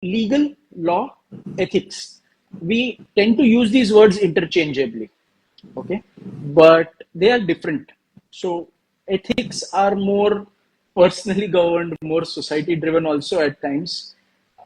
legal, law, ethics. We tend to use these words interchangeably, okay, but they are different. So ethics are more personally governed, more society driven also at times.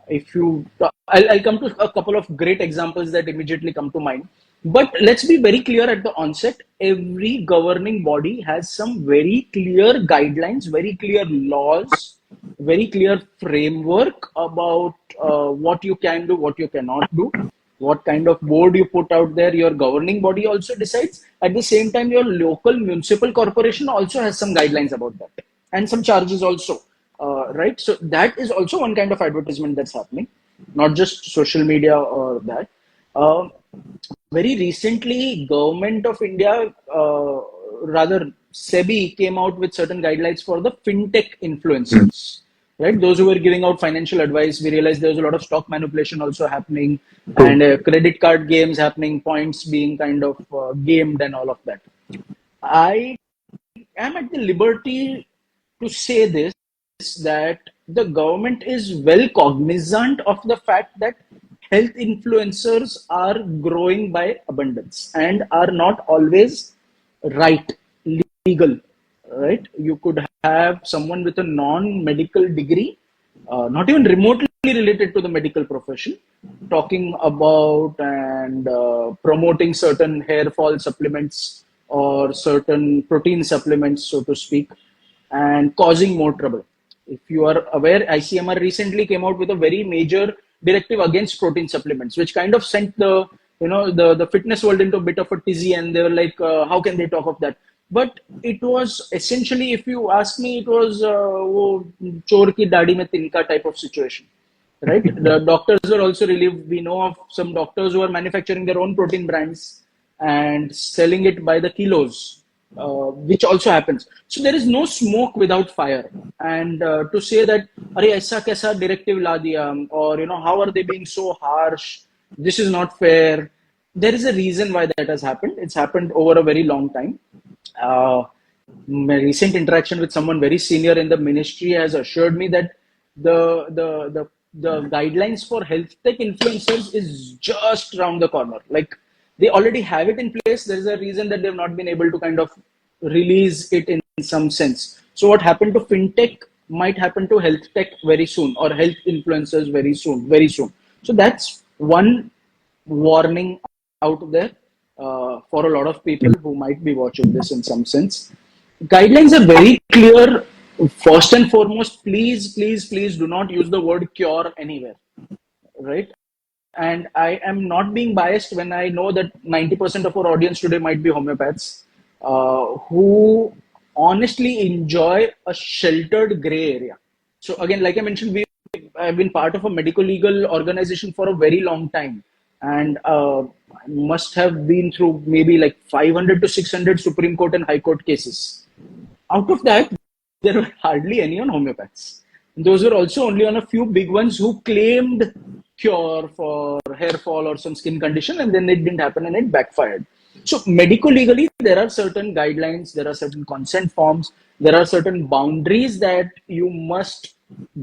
If you, I'll come to a couple of great examples that immediately come to mind. But let's be very clear at the onset. Every governing body has some very clear guidelines, very clear laws, very clear framework about what you can do, what you cannot do, what kind of board you put out there. Your governing body also decides. At the same time, your local municipal corporation also has some guidelines about that, and some charges also, right? So that is also one kind of advertisement that's happening, not just social media or that. uh, Very recently, government of India, rather SEBI, came out with certain guidelines for the fintech influencers, right? Those who were giving out financial advice. We realized there was a lot of stock manipulation also happening, True. and credit card games happening, points being kind of gamed and all of that. I am at the liberty to say this, that the government is well cognizant of the fact that health influencers are growing by abundance and are not always right, legal, right? You could have someone with a non-medical degree, not even remotely related to the medical profession, talking about and promoting certain hair fall supplements or certain protein supplements, so to speak, and causing more trouble. If you are aware, ICMR recently came out with a very major directive against protein supplements, which kind of sent the the fitness world into a bit of a tizzy, and they were like, how can they talk of that? But it was essentially, if you ask me, it was wo chor ki dadi mein tinka type of situation, right? The doctors were also relieved. We know of some doctors who are manufacturing their own protein brands and selling it by the kilos, which also happens. So there is no smoke without fire. And to say that, "Arey, aisa kaisa directive la diya," or how are they being so harsh? This is not fair. There is a reason why that has happened. It's happened over a very long time. Uh, my recent interaction with someone very senior in the ministry has assured me that the guidelines for health tech influencers is just around the corner. Like, they already have it in place. There is a reason that they've not been able to kind of release it in some sense. So what happened to fintech might happen to health tech very soon, or health influencers very soon, very soon. So that's one warning out there for a lot of people who might be watching this in some sense. Guidelines are very clear. First and foremost, please, please, please do not use the word cure anywhere, right? And I am not being biased when I know that 90% of our audience today might be homeopaths, who honestly enjoy a sheltered gray area. So again, like I mentioned, I've been part of a medical legal organization for a very long time, and must have been through maybe like 500 to 600 Supreme Court and High Court cases. Out of that, there were hardly any on homeopaths. Those were also only on a few big ones who claimed cure for hair fall or some skin condition, and then it didn't happen and it backfired. So, medico legally, there are certain guidelines, there are certain consent forms, there are certain boundaries that you must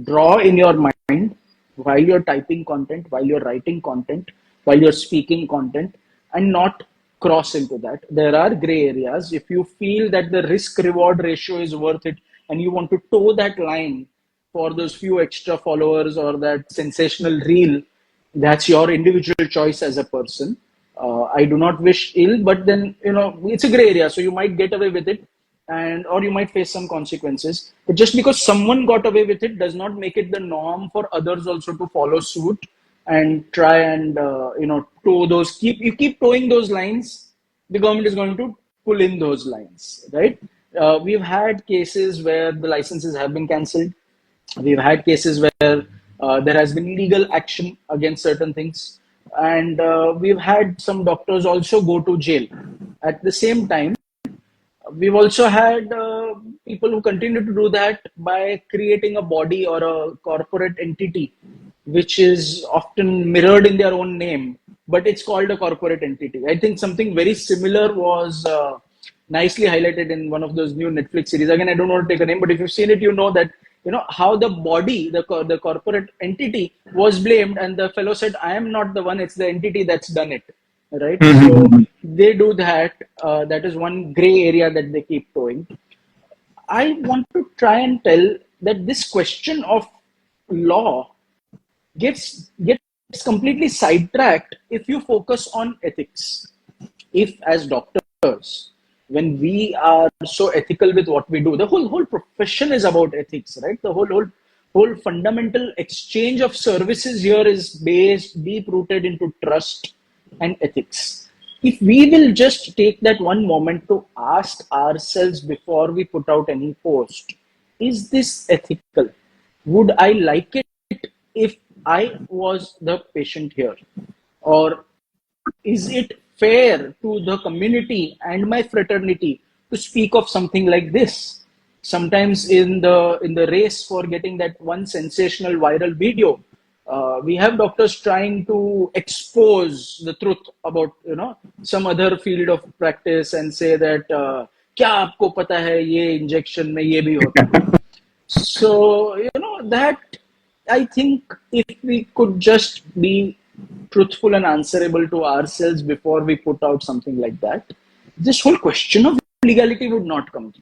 draw in your mind while you're typing content, while you're writing content, while you're speaking content, and not cross into that. There are gray areas. If you feel that the risk reward ratio is worth it and you want to toe that line for those few extra followers or that sensational reel, that's your individual choice as a person. I do not wish ill, but then, it's a gray area. So you might get away with it, and or you might face some consequences. But just because someone got away with it does not make it the norm for others also to follow suit and try and toe those. Keep towing those lines, the government is going to pull in those lines, right? We've had cases where the licenses have been cancelled. We've had cases where there has been legal action against certain things, and we've had some doctors also go to jail. At the same time, we've also had people who continue to do that by creating a body or a corporate entity, which is often mirrored in their own name, but it's called a corporate entity. I think something very similar was nicely highlighted in one of those new Netflix series. Again, I don't want to take a name, but if you've seen it, you know that how the body, the corporate entity was blamed, and the fellow said, I am not the one, it's the entity that's done it, right? So Mhm. they do that. That is one gray area that they keep towing. I want to try and tell that this question of law gets completely sidetracked if you focus on ethics. If, as doctors, when we are so ethical with what we do, the whole profession is about ethics, right? The whole fundamental exchange of services here is based deep rooted into trust and ethics. If we will just take that one moment to ask ourselves before we put out any post, is this ethical? Would I like it if I was the patient here? Or is it fair to the community and my fraternity to speak of something like this? Sometimes in the race for getting that one sensational viral video, we have doctors trying to expose the truth about some other field of practice and say that क्या आपको पता है ये injection में ये भी होता है. So, that I think if we could just be truthful and answerable to ourselves before we put out something like that, this whole question of legality would not come.